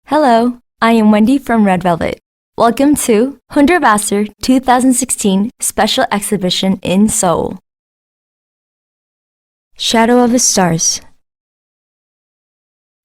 Hello, I am Wendy from Red Velvet. Welcome to Hundertwasser 2016 Special Exhibition in Seoul. Shadow of the Stars.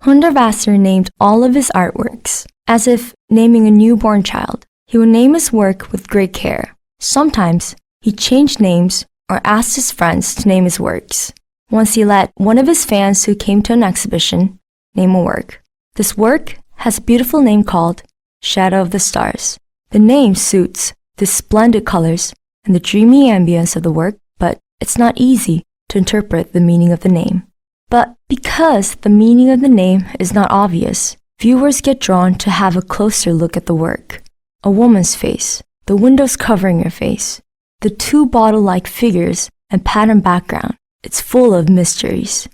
Hundertwasser named all of his artworks, as if naming a newborn child. He would name his work with great care. Sometimes he changed names or asked his friends to name his works. Once he let one of his fans who came to an exhibition name a work. This work has a beautiful name called Shadow of the Stars. The name suits the splendid colors and the dreamy ambience of the work, but it's not easy to interpret the meaning of the name. But because the meaning of the name is not obvious, viewers get drawn to have a closer look at the work. A woman's face, the windows covering her face, the two bottle-like figures and patterned background. It's full of mysteries.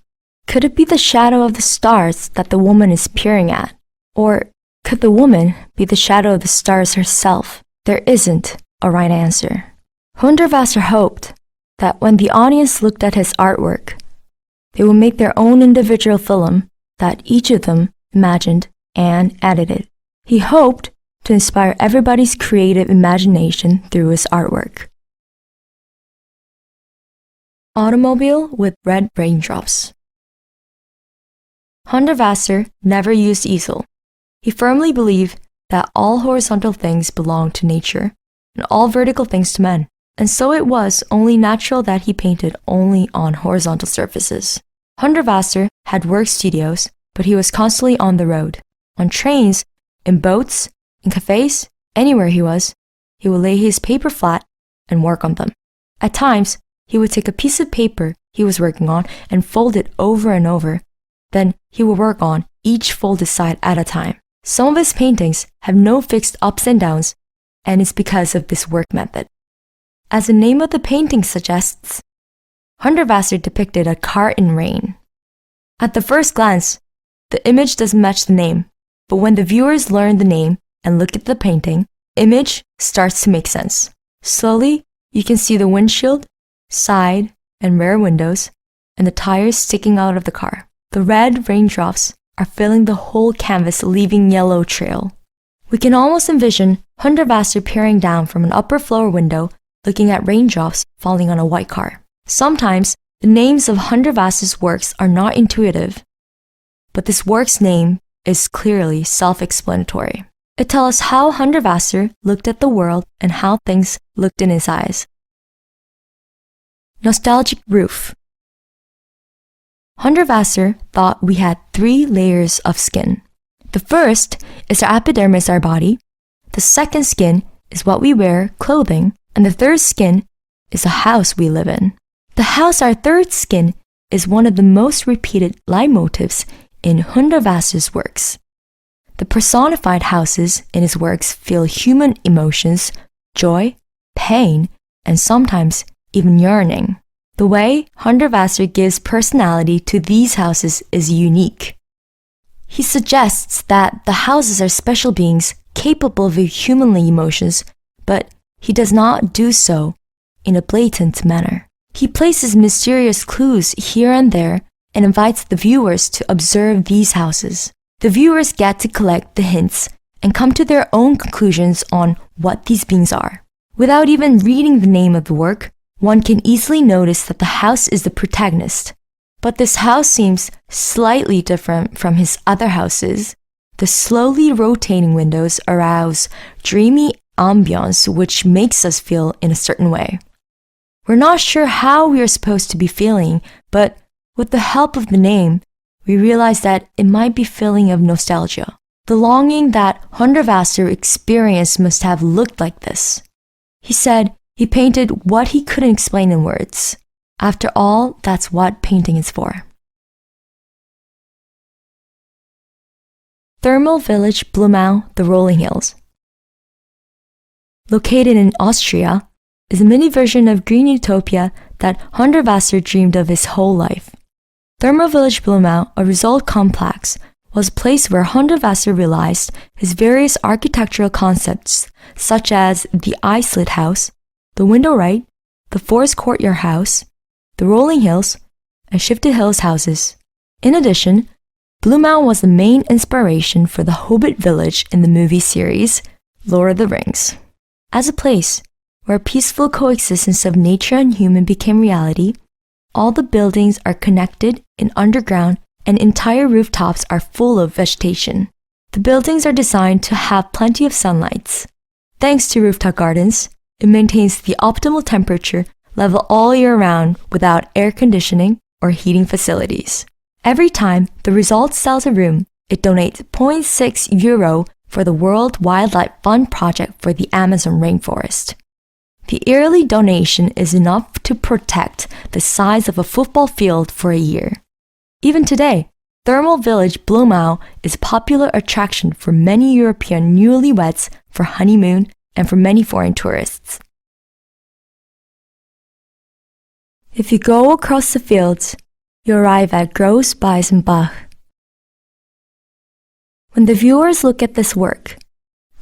Could it be the shadow of the stars that the woman is peering at? Or could the woman be the shadow of the stars herself? There isn't a right answer. Hundertwasser hoped that when the audience looked at his artwork, they would make their own individual film that each of them imagined and edited. He hoped to inspire everybody's creative imagination through his artwork. Automobile with red raindrops. Hundertwasser never used easel. He firmly believed that all horizontal things belong to nature and all vertical things to men, and so it was only natural that he painted only on horizontal surfaces. Hundertwasser had work studios, but he was constantly on the road. On trains, in boats, in cafes, anywhere he would lay his paper flat and work on them. At times, he would take a piece of paper he was working on and fold it over and over. Then he would work on each folded side at a time. Some of his paintings have no fixed ups and downs, and it's because of this work method. As the name of the painting suggests, Hundertwasser depicted a car in rain. At the first glance, the image doesn't match the name, but when the viewers learn the name and look at the painting, the image starts to make sense. Slowly, you can see the windshield, side and rear windows, and the tires sticking out of the car. The red raindrops are filling the whole canvas, leaving yellow trail. We can almost envision Hundertwasser peering down from an upper floor window, looking at raindrops falling on a white car. Sometimes, the names of Hundertwasser's works are not intuitive, but this work's name is clearly self-explanatory. It tells us how Hundertwasser looked at the world and how things looked in his eyes. Nostalgic roof. Hundertwasser thought we had 3 layers of skin. The first is our epidermis, our body. The second skin is what we wear, clothing. And the third skin is the house we live in. The house, our third skin, is one of the most repeated leitmotifs in Hundertwasser's works. The personified houses in his works feel human emotions, joy, pain, and sometimes even yearning. The way Hundertwasser gives personality to these houses is unique. He suggests that the houses are special beings capable of humanly emotions, but he does not do so in a blatant manner. He places mysterious clues here and there and invites the viewers to observe these houses. The viewers get to collect the hints and come to their own conclusions on what these beings are. Without even reading the name of the work, one can easily notice that the house is the protagonist. But this house seems slightly different from his other houses. The slowly rotating windows arouse dreamy ambience which makes us feel in a certain way. We're not sure how we are supposed to be feeling, but with the help of the name, we realize that it might be feeling of nostalgia. The longing that Hundertwasser experienced must have looked like this. He said he painted what he couldn't explain in words. After all, that's what painting is for. Thermal village Blumau, the Rolling Hills. Located in Austria, is a mini version of green utopia that Hundertwasser dreamed of his whole life. Thermal village Blumau, a resort complex, was a place where Hundertwasser realized his various architectural concepts, such as the eye-slit house, the window right, the forest courtyard house, the rolling hills, and shifted hills houses. In addition, Blumau was the main inspiration for the Hobbit village in the movie series Lord of the Rings. As a place where peaceful coexistence of nature and human became reality, all the buildings are connected in underground and entire rooftops are full of vegetation. The buildings are designed to have plenty of sunlight. Thanks to rooftop gardens, it maintains the optimal temperature level all year round without air conditioning or heating facilities. Every time the result sells a room, it donates €0.6 for the World Wildlife Fund project for the Amazon rainforest. The yearly donation is enough to protect the size of a football field for a year. Even today, thermal village Blumau is a popular attraction for many European newlyweds for honeymoon and for many foreign tourists. If you go across the fields, you arrive at Großbeisenbach. When the viewers look at this work,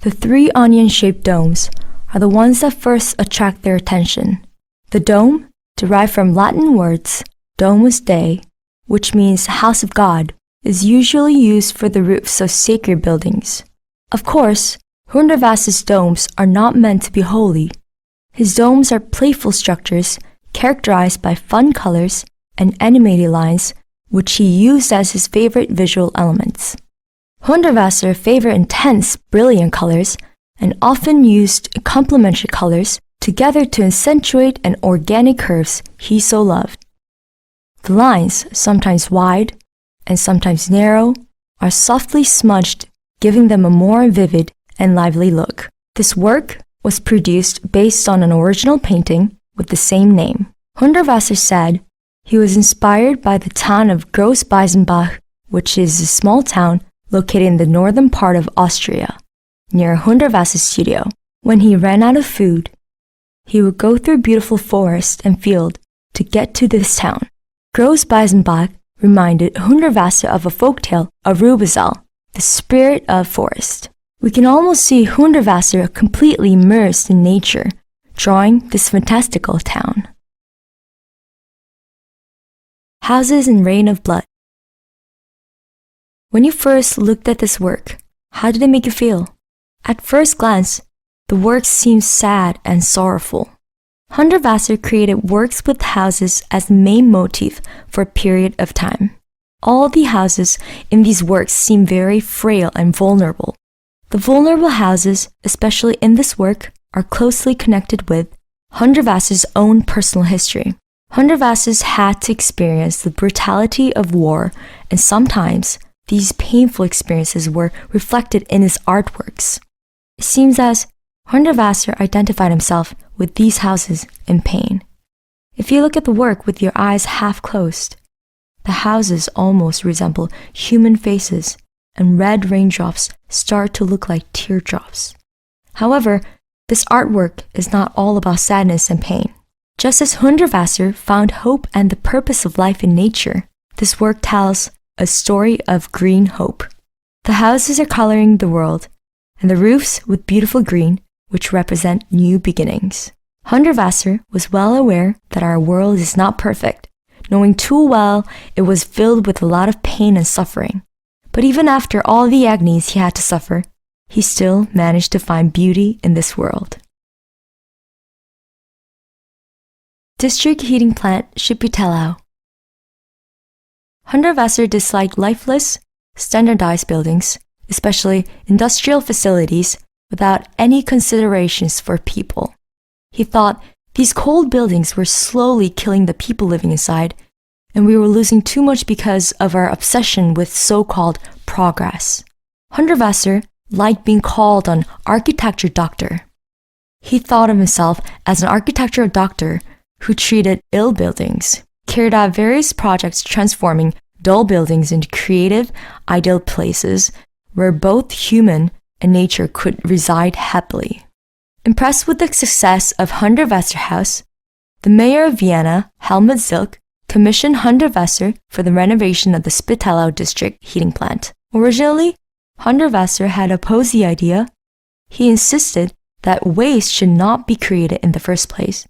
the three onion-shaped domes are the ones that first attract their attention. The dome, derived from Latin words Domus Dei, which means house of God, is usually used for the roofs of sacred buildings. Of course, Hundertwasser's domes are not meant to be holy. His domes are playful structures characterized by fun colors and animated lines, which he used as his favorite visual elements. Hundertwasser favored intense, brilliant colors and often used complementary colors together to accentuate an organic curves he so loved. The lines, sometimes wide and sometimes narrow, are softly smudged, giving them a more vivid and lively look. This work was produced based on an original painting with the same name. Hundertwasser said he was inspired by the town of Großbeisenbach, which is a small town located in the northern part of Austria, near Hundertwasser's studio. When he ran out of food, he would go through beautiful forest and field to get to this town. Großbeisenbach reminded Hundertwasser of a folktale of Rubizal, the spirit of forest. We can almost see Hundertwasser completely immersed in nature, drawing this fantastical town. Houses in Rain of Blood. When you first looked at this work, how did it make you feel? At first glance, the work seems sad and sorrowful. Hundertwasser created works with houses as the main motif for a period of time. All the houses in these works seem very frail and vulnerable. The vulnerable houses, especially in this work, are closely connected with Hundertwasser's own personal history. Hundertwasser had to experience the brutality of war, and sometimes these painful experiences were reflected in his artworks. It seems as Hundertwasser identified himself with these houses in pain. If you look at the work with your eyes half closed, the houses almost resemble human faces, and red raindrops start to look like teardrops. However, this artwork is not all about sadness and pain. Just as Hundertwasser found hope and the purpose of life in nature, this work tells a story of green hope. The houses are coloring the world, and the roofs with beautiful green, which represent new beginnings. Hundertwasser was well aware that our world is not perfect, knowing too well it was filled with a lot of pain and suffering. But even after all the agonies he had to suffer, he still managed to find beauty in this world. District heating plant Schippetelau. Hundertwasser disliked lifeless, standardized buildings, especially industrial facilities, without any considerations for people. He thought these cold buildings were slowly killing the people living inside, and we were losing too much because of our obsession with so-called progress. Hundertwasser liked being called an architecture doctor. He thought of himself as an architectural doctor who treated ill buildings, carried out various projects transforming dull buildings into creative, ideal places where both human and nature could reside happily. Impressed with the success of Hundertwasser House, the mayor of Vienna, Helmut Zilk, commissioned Hundertwasser for the renovation of the Spittelau district heating plant. Originally, Hundertwasser had opposed the idea. He insisted that waste should not be created in the first place.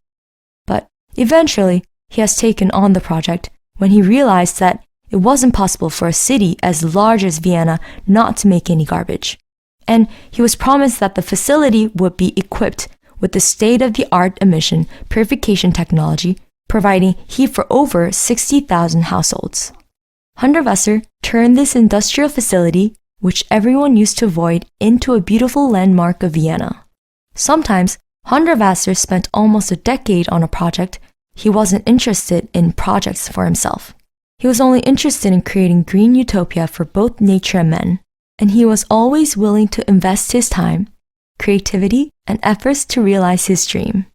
But eventually, he has taken on the project when he realized that it wasn't possible for a city as large as Vienna not to make any garbage. And he was promised that the facility would be equipped with the state-of-the-art emission purification technology, providing heat for over 60,000 households. Hundertwasser turned this industrial facility, which everyone used to avoid, into a beautiful landmark of Vienna. Sometimes, Hundertwasser spent almost a decade on a project. He wasn't interested in projects for himself. He was only interested in creating green utopia for both nature and men, and he was always willing to invest his time, creativity, and efforts to realize his dream.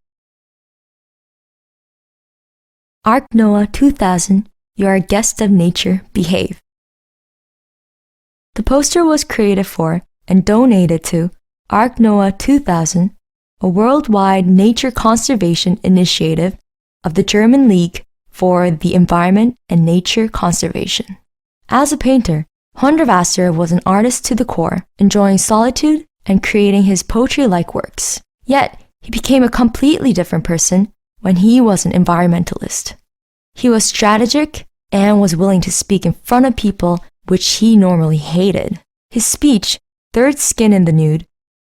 Ark Noah 2000, You Are a Guest of Nature, Behave. The poster was created for and donated to Ark Noah 2000, a worldwide nature conservation initiative of the German League for the Environment and Nature Conservation. As a painter, Hundertwasser was an artist to the core, enjoying solitude and creating his poetry-like works. Yet, he became a completely different person when he was an environmentalist. He was strategic and was willing to speak in front of people which he normally hated. His speech, Third Skin in the Nude,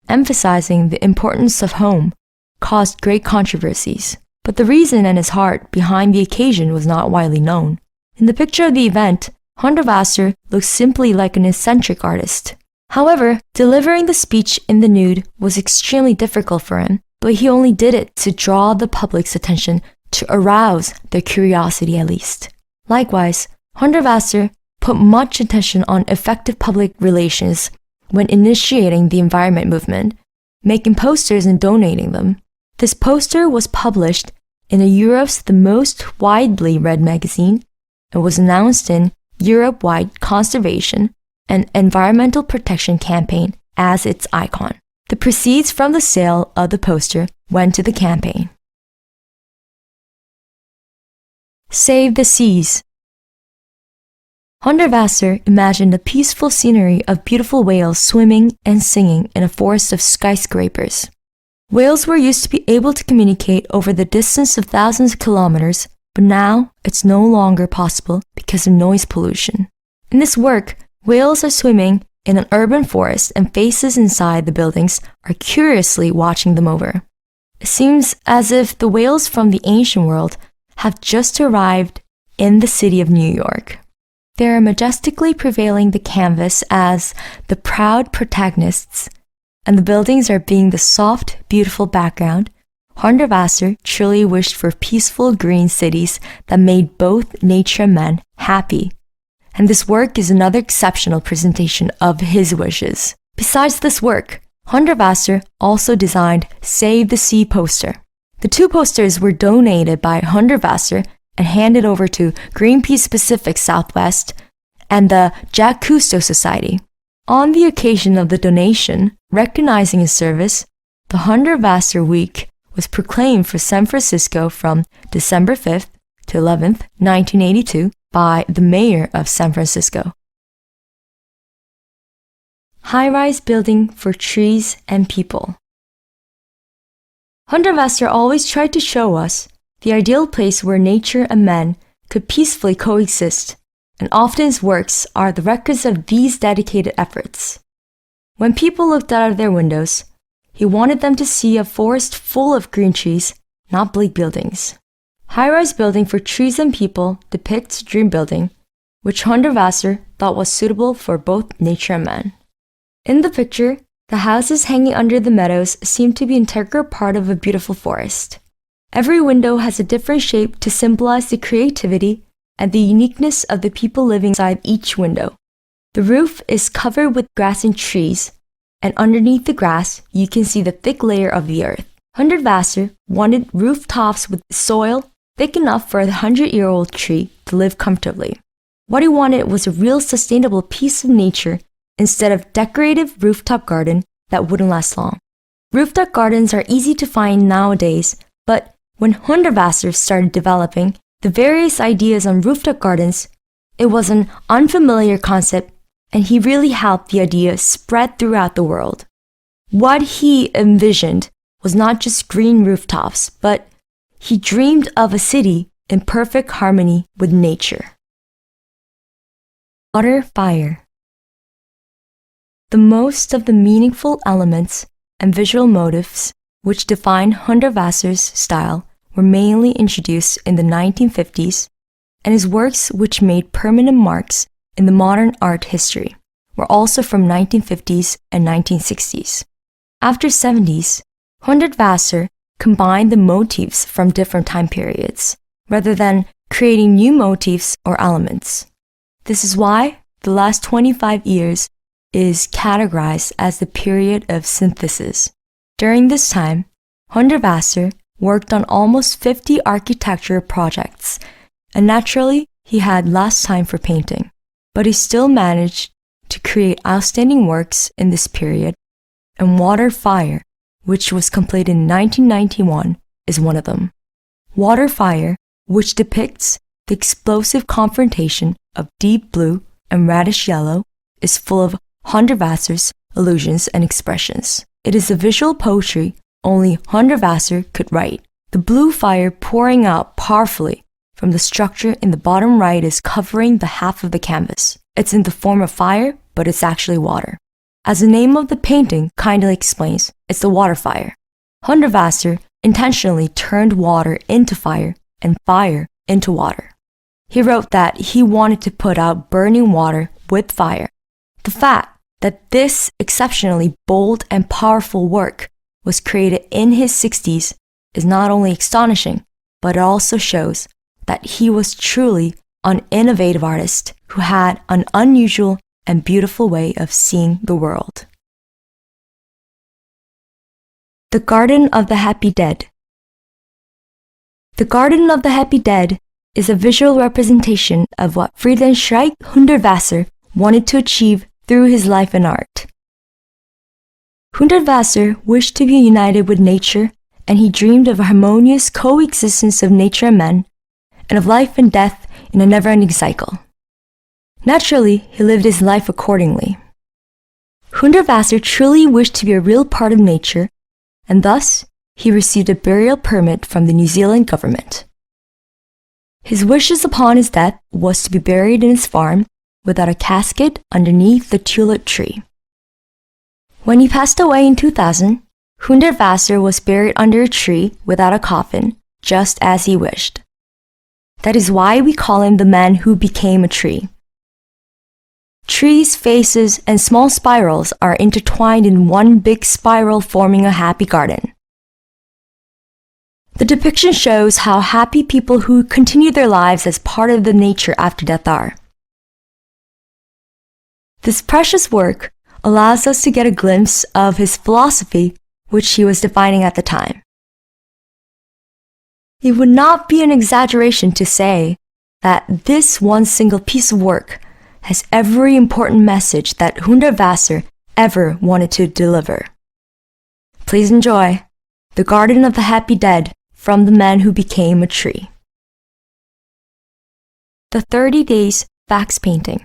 emphasizing the importance of home, caused great controversies. But the reason and his heart behind the occasion was not widely known. In the picture of the event, Hundertwasser looked simply like an eccentric artist. However, delivering the speech in the nude was extremely difficult for him, but he only did it to draw the public's attention, to arouse their curiosity at least. Likewise, Hundertwasser put much attention on effective public relations when initiating the environment movement, making posters and donating them. This poster was published in Europe's the most widely read magazine and was announced in Europe-wide conservation and environmental protection campaign as its icon. The proceeds from the sale of the poster went to the campaign. Save the Seas. Hundertwasser imagined a peaceful scenery of beautiful whales swimming and singing in a forest of skyscrapers. Whales were used to be able to communicate over the distance of thousands of kilometers, but now it's no longer possible because of noise pollution. In this work, whales are swimming in an urban forest and faces inside the buildings are curiously watching them over. It seems as if the whales from the ancient world have just arrived in the city of New York. They are majestically prevailing the canvas as the proud protagonists, and the buildings are being the soft, beautiful background. Hundertwasser truly wished for peaceful green cities that made both nature and men happy. And this work is another exceptional presentation of his wishes. Besides this work, Hundertwasser also designed Save the Sea poster. The two posters were donated by Hundertwasser and handed over to Greenpeace Pacific Southwest and the Jacques Cousteau Society. On the occasion of the donation, recognizing his service, the Hundertwasser Week was proclaimed for San Francisco from December 5th to 11th, 1982 by the mayor of San Francisco. High-rise building for trees and people. Hundertwasser always tried to show us the ideal place where nature and men could peacefully coexist, and often his works are the records of these dedicated efforts. When people looked out of their windows, he wanted them to see a forest full of green trees, not bleak buildings. High-rise building for trees and people depicts dream building, which Hundertwasser thought was suitable for both nature and man. In the picture, the houses hanging under the meadows seem to be an integral part of a beautiful forest. Every window has a different shape to symbolize the creativity and the uniqueness of the people living inside each window. The roof is covered with grass and trees, and underneath the grass, you can see the thick layer of the earth. Hundertwasser wanted rooftops with soil thick enough for a 100-year-old tree to live comfortably. What he wanted was a real sustainable piece of nature instead of decorative rooftop garden that wouldn't last long. Rooftop gardens are easy to find nowadays, but when Hundertwasser started developing the various ideas on rooftop gardens, it was an unfamiliar concept, and he really helped the idea spread throughout the world. What he envisioned was not just green rooftops, but he dreamed of a city in perfect harmony with nature. Water, fire. The most of the meaningful elements and visual motifs which define Hundertwasser's style were mainly introduced in the 1950s, and his works which made permanent marks in the modern art history were also from 1950s and 1960s. After 70s, Hundertwasser combined the motifs from different time periods, rather than creating new motifs or elements. This is why the last 25 years is categorized as the period of synthesis. During this time, Hundertwasser worked on almost 50 architecture projects, and naturally, he had less time for painting, but he still managed to create outstanding works in this period, and Water, Fire, which was completed in 1991, is one of them. Water, Fire, which depicts the explosive confrontation of deep blue and reddish yellow, is full of Hundertwasser's illusions and expressions. It is a visual poetry only Hundertwasser could write. The blue fire pouring out powerfully from the structure in the bottom right is covering the half of the canvas. It's in the form of fire, but it's actually water. As the name of the painting kindly explains, it's the water fire. Hundertwasser intentionally turned water into fire and fire into water. He wrote that he wanted to put out burning water with fire. The fact that this exceptionally bold and powerful work was created in his 60s is not only astonishing, but it also shows that he was truly an innovative artist who had an unusual and beautiful way of seeing the world. The Garden of the Happy Dead. The Garden of the Happy Dead is a visual representation of what Friedrich Hundertwasser wanted to achieve through his life and art. Hundertwasser wished to be united with nature, and he dreamed of a harmonious coexistence of nature and men, and of life and death in a never-ending cycle. Naturally, he lived his life accordingly. Hundertwasser truly wished to be a real part of nature, and thus he received a burial permit from the New Zealand government. His wishes upon his death was to be buried in his farm without a casket underneath the tulip tree. When he passed away in 2000, Hundertwasser was buried under a tree without a coffin, just as he wished. That is why we call him the man who became a tree. Trees, faces, and small spirals are intertwined in one big spiral, forming a happy garden. The depiction shows how happy people who continue their lives as part of the nature after death are. This precious work allows us to get a glimpse of his philosophy, which he was defining at the time. It would not be an exaggeration to say that this one single piece of work has every important message that Hundertwasser ever wanted to deliver. Please enjoy The Garden of the Happy Dead from the Man Who Became a Tree. The 30 Days Fax Painting.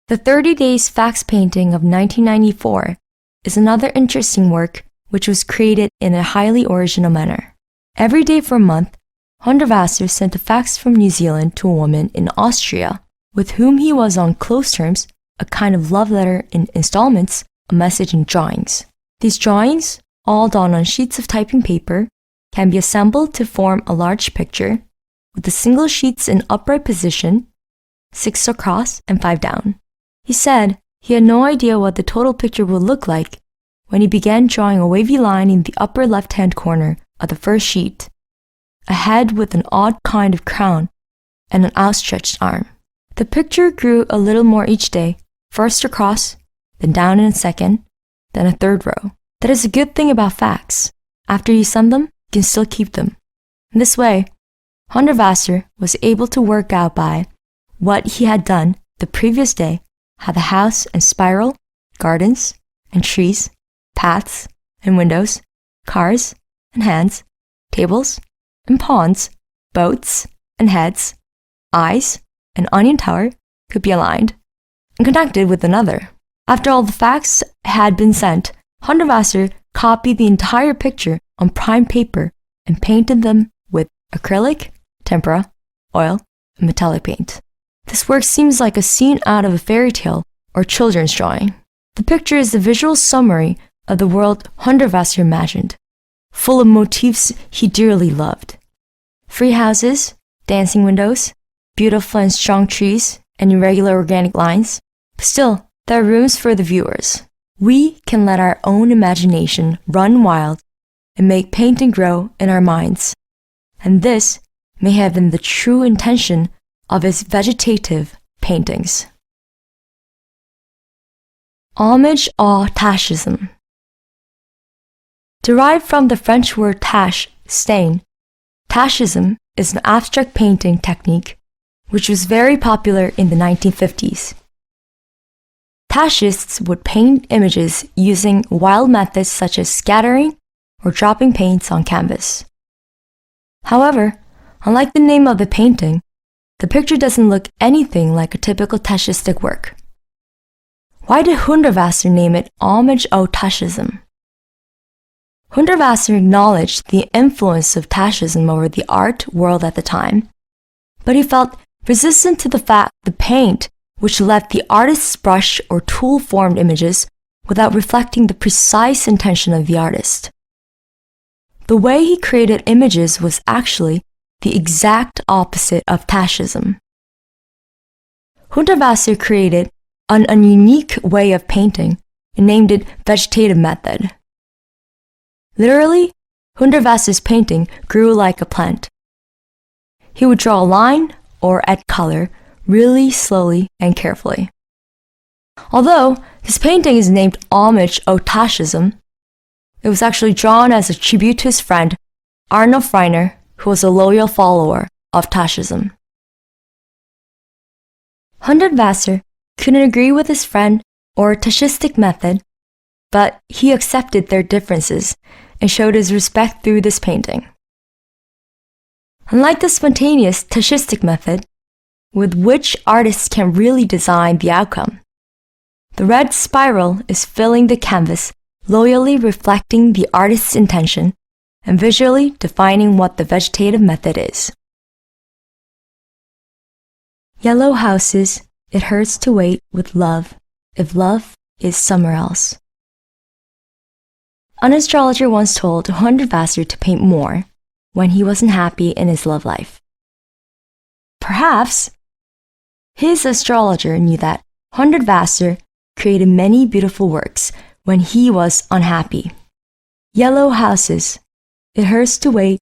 The 30 Days Fax Painting of 1994 is another interesting work which was created in a highly original manner. Every day for a month, Hundertwasser sent a fax from New Zealand to a woman in Austria with whom he was on close terms, a kind of love letter in installments, a message in drawings. These drawings, all done on sheets of typing paper, can be assembled to form a large picture with the single sheets in upright position, 6 across and 5 down. He said he had no idea what the total picture would look like when he began drawing a wavy line in the upper left-hand corner of the first sheet, a head with an odd kind of crown, and an outstretched arm. The picture grew a little more each day, first across, then down in a second, then a third row. That is a good thing about fax. After you send them, you can still keep them. In this way, Hundertwasser was able to work out by what he had done the previous day, how the house and spiral, gardens and trees, paths and windows, cars and hands, tables and ponds, boats and heads, eyes and onion tower could be aligned and connected with another. After all the facts had been sent, Hundertwasser copied the entire picture on prime paper and painted them with acrylic, tempera, oil, and metallic paint. This work seems like a scene out of a fairy tale or children's drawing. The picture is the visual summary of the world Hundertwasser imagined, full of motifs he dearly loved. Free houses, dancing windows, beautiful and strong trees, and irregular organic lines. But still, there are rooms for the viewers. We can let our own imagination run wild and make painting grow in our minds. And this may have been the true intention of his vegetative paintings. Homage au tachisme. Derived from the French word tache, stain, tachisme is an abstract painting technique which was very popular in the 1950s. Tachists would paint images using wild methods such as scattering or dropping paints on canvas. However, unlike the name of the painting, the picture doesn't look anything like a typical tachistic work. Why did Hundertwasser name it Homage au Tachisme? Hundertwasser acknowledged the influence of tachism over the art world at the time, but he felt resistant to the fact the paint, which left the artist's brush or tool-formed images without reflecting the precise intention of the artist. The way he created images was actually the exact opposite of tachism. Hundertwasser created a unique way of painting and named it vegetative method. Literally, Hundertwasser's painting grew like a plant. He would draw a line or add color really slowly and carefully. Although his painting is named Homage au Tachisme, it was actually drawn as a tribute to his friend Arnulf Reiner, who was a loyal follower of tachism. Hundertwasser couldn't agree with his friend or tachistic method, but he accepted their differences and showed his respect through this painting. Unlike the spontaneous tachistic method, with which artists can really design the outcome, the red spiral is filling the canvas, loyally reflecting the artist's intention and visually defining what the vegetative method is. Yellow houses, it hurts to wait with love, if love is somewhere else. An astrologer once told Hundertwasser to paint more when he wasn't happy in his love life. Perhaps his astrologer knew that Hundertwasser created many beautiful works when he was unhappy. Yellow houses, it hurts to wait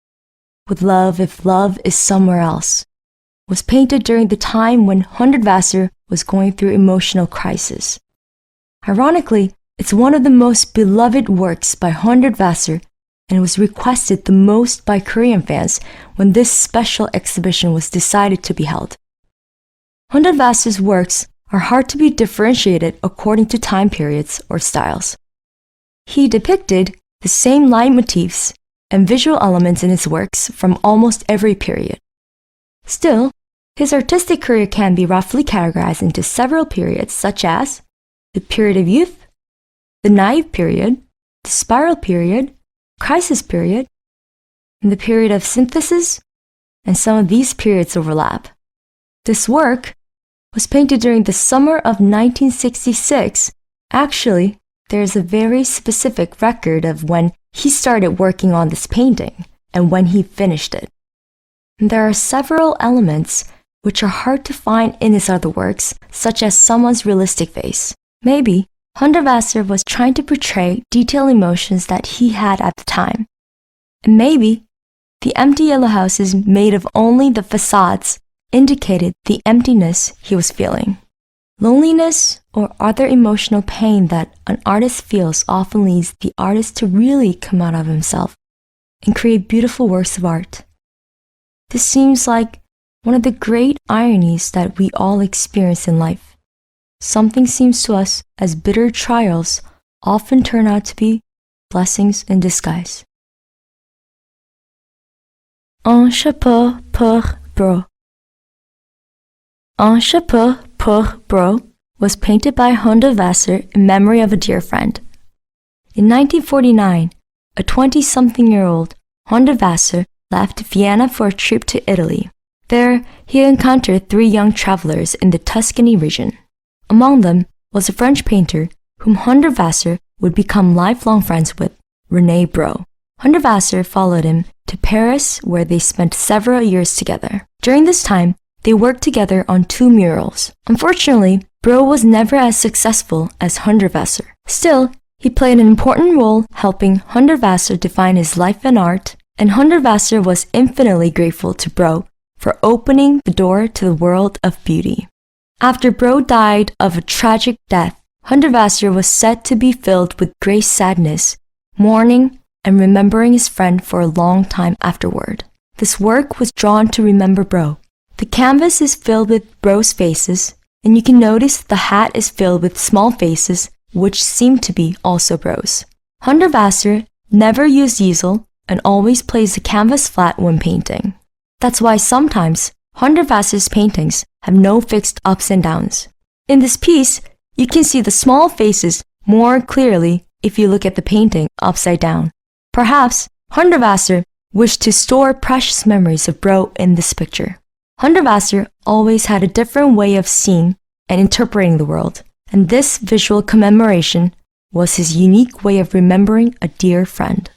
with love if love is somewhere else, was painted during the time when Hundertwasser was going through emotional crisis. Ironically, it's one of the most beloved works by Hundertwasser and was requested the most by Korean fans when this special exhibition was decided to be held. Hundertwasser's works are hard to be differentiated according to time periods or styles. He depicted the same leitmotifs and visual elements in his works from almost every period. Still, his artistic career can be roughly categorized into several periods such as the period of youth, the naive period, the spiral period, crisis period, and the period of synthesis, and some of these periods overlap. This work was painted during the summer of 1966. Actually, there's a very specific record of when he started working on this painting and when he finished it. And there are several elements which are hard to find in his other works, such as someone's realistic face. Maybe Hundertwasser was trying to portray detailed emotions that he had at the time. And maybe the empty yellow houses made of only the facades indicated the emptiness he was feeling. Loneliness or other emotional pain that an artist feels often leads the artist to really come out of himself and create beautiful works of art. This seems like one of the great ironies that we all experience in life. Something seems to us as bitter trials often turn out to be blessings in disguise. Un chapeau pour Bro. Un chapeau pour Bro was painted by Hundertwasser in memory of a dear friend. In 1949, a 20-something-year-old Hundertwasser left Vienna for a trip to Italy. There, he encountered 3 young travelers in the Tuscany region. Among them was a French painter whom Hundertwasser would become lifelong friends with, René Bro. Hundertwasser followed him to Paris, where they spent several years together. During this time, they worked together on 2 murals. Unfortunately, Bro was never as successful as Hundertwasser. Still, he played an important role helping Hundertwasser define his life and art, and Hundertwasser was infinitely grateful to Bro for opening the door to the world of beauty. After Bro died of a tragic death, Hundertwasser was said to be filled with great sadness, mourning, and remembering his friend for a long time afterward. This work was drawn to remember Bro. The canvas is filled with Bro's faces, and you can notice the hat is filled with small faces, which seem to be also Bro's. Hundertwasser never used easel and always plays the canvas flat when painting. That's why sometimes Hundertwasser's paintings have no fixed ups and downs. In this piece, you can see the small faces more clearly if you look at the painting upside down. Perhaps Hundertwasser wished to store precious memories of Bro in this picture. Hundertwasser always had a different way of seeing and interpreting the world, and this visual commemoration was his unique way of remembering a dear friend.